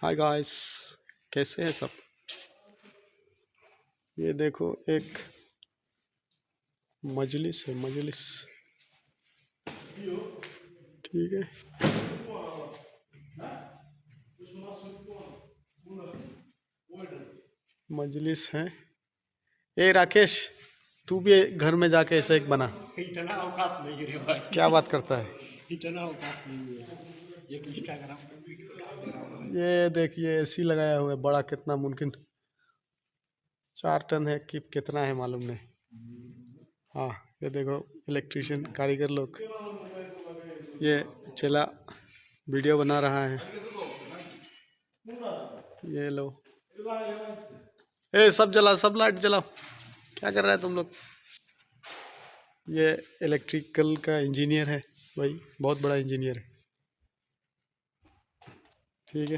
Hi guys, कैसे हैं सब। ये देखो एक मजलिस है, मजलिस। ठीक है, मजलिस है। ए राकेश, तू भी घर में जाके ऐसा एक बना। इतना औकात नहीं है रे भाई। क्या बात करता है। इतना औकात नहीं है। एक इंस्टाग्राम पे वीडियो डाल दे रहा हूँ। ये देखिए एसी लगाया हुआ है, बड़ा कितना मुमकिन 4 टन है कि कितना है मालूम नहीं। हाँ, ये देखो इलेक्ट्रिशियन कारीगर लोग, ये चला वीडियो बना रहा है। ये लो, ए सब जलाओ, सब लाइट जलाओ। क्या कर रहा है तुम लोग। ये इलेक्ट्रिकल का इंजीनियर है भाई, बहुत बड़ा इंजीनियर है। ठीक है।